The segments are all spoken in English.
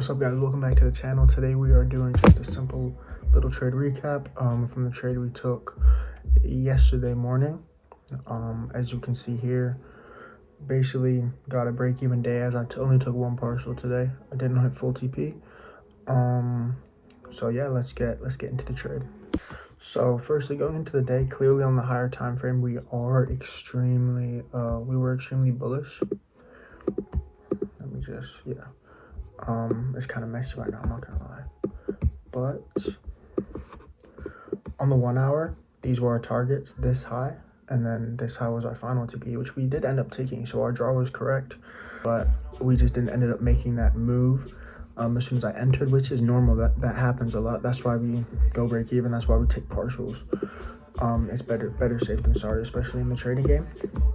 What's up, guys? Welcome back to the channel. Today we are doing just a simple little trade recap from the trade we took yesterday morning. As you can see here, basically got a break-even day as I only took one partial today. I didn't hit full TP. So yeah, let's get into the trade. So firstly, going into the day, clearly on the higher time frame, we were extremely bullish. Let me just it's kind of messy right now, I'm not gonna lie. But on the 1 hour, these were our targets, this high, and then this high was our final TP, which we did end up taking, so our draw was correct, but we just didn't end up making that move as soon as I entered, which is normal. That happens a lot. That's why we go break even. That's why we take partials. It's better safe than sorry, especially in the trading game.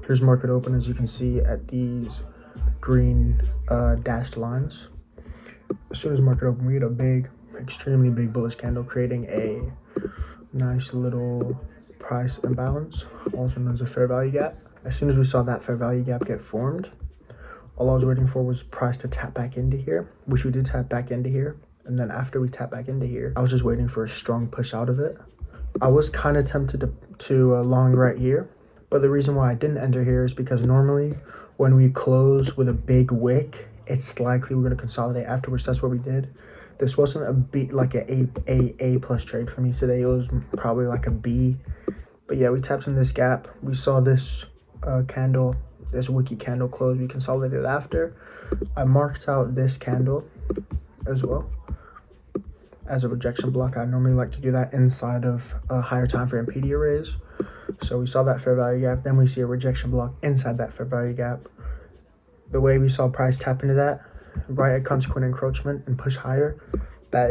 Here's market open, as you can see at these green dashed lines. As soon as market open, we had a extremely big bullish candle, creating a nice little price imbalance, also known as a fair value gap. As soon as we saw that fair value gap get formed, all I was waiting for was price to tap back into here, which we did tap back into here. And then after we tap back into here, I was just waiting for a strong push out of it. I was kind of tempted to long right here, but the reason why I didn't enter here is because normally when we close with a big wick, it's likely we're going to consolidate afterwards. That's what we did. This wasn't a plus trade for me today. It was probably like a B. But yeah, we tapped in this gap. We saw this candle, this wiki candle close. We consolidated after. I marked out this candle as well as a rejection block. I normally like to do that inside of a higher time frame PD arrays. So we saw that fair value gap. Then we see a rejection block inside that fair value gap. The way we saw price tap into that, right at consequent encroachment and push higher, that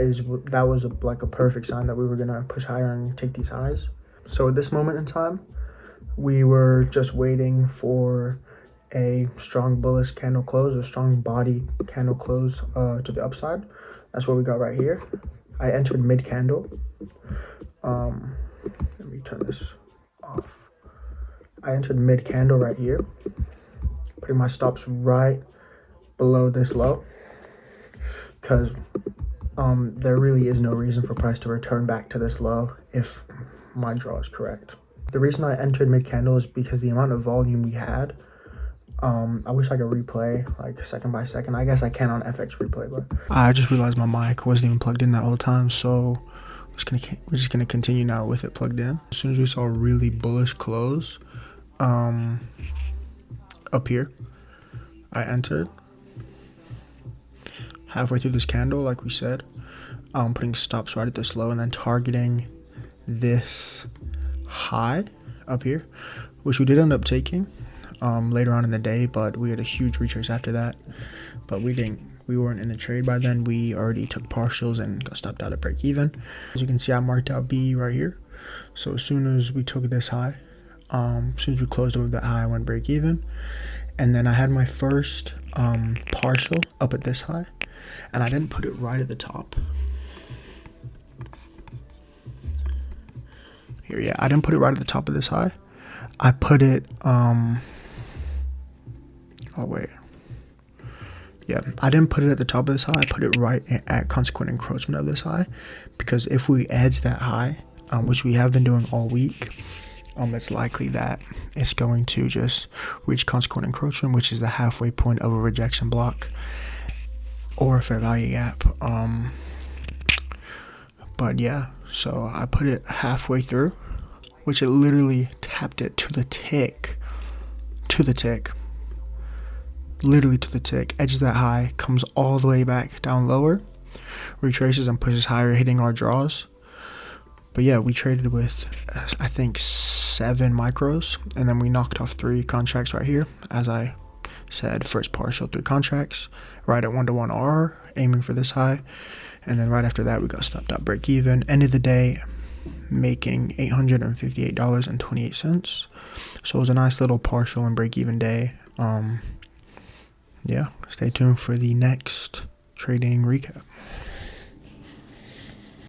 was like a perfect sign that we were gonna push higher and take these highs. So at this moment in time, we were just waiting for a strong bullish candle close, a strong body candle close to the upside. That's what we got right here. I entered mid candle. Let me turn this off. I entered mid candle right here, putting my stops right below this low, because there really is no reason for price to return back to this low if my draw is correct. The reason I entered mid candle is because the amount of volume we had. I wish I could replay like second by second. I guess I can on FX replay, but I just realized my mic wasn't even plugged in that whole time, so we're just gonna continue now with it plugged in. As soon as we saw a really bullish close up here, I entered halfway through this candle, like we said, putting stops right at this low and then targeting this high up here, which we did end up taking later on in the day, but we had a huge retrace after that. But we weren't in the trade by then. We already took partials and got stopped out at break even. As you can see, I marked out B right here. So as soon as we took this high, as soon as we closed above that high, I went break even. And then I had my first partial up at this high, and I didn't put it right at the top. Here, yeah, I didn't put it right at the top of this high. I put it, I didn't put it at the top of this high. I put it right at consequent encroachment of this high, because if we edge that high, which we have been doing all week, it's likely that it's going to just reach consequent encroachment, which is the halfway point of a rejection block or a fair value gap. But yeah, so I put it halfway through, which it literally tapped it to the tick, literally to the tick, edges that high, comes all the way back down lower, retraces and pushes higher, hitting our draws. But yeah, we traded with, I think, 7 micros, and then we knocked off 3 contracts right here. As I said, first partial 3 contracts, right at 1-to-1 R, aiming for this high. And then right after that, we got stopped out break even. End of the day, making $858.28. So it was a nice little partial and break even day. Yeah, stay tuned for the next trading recap.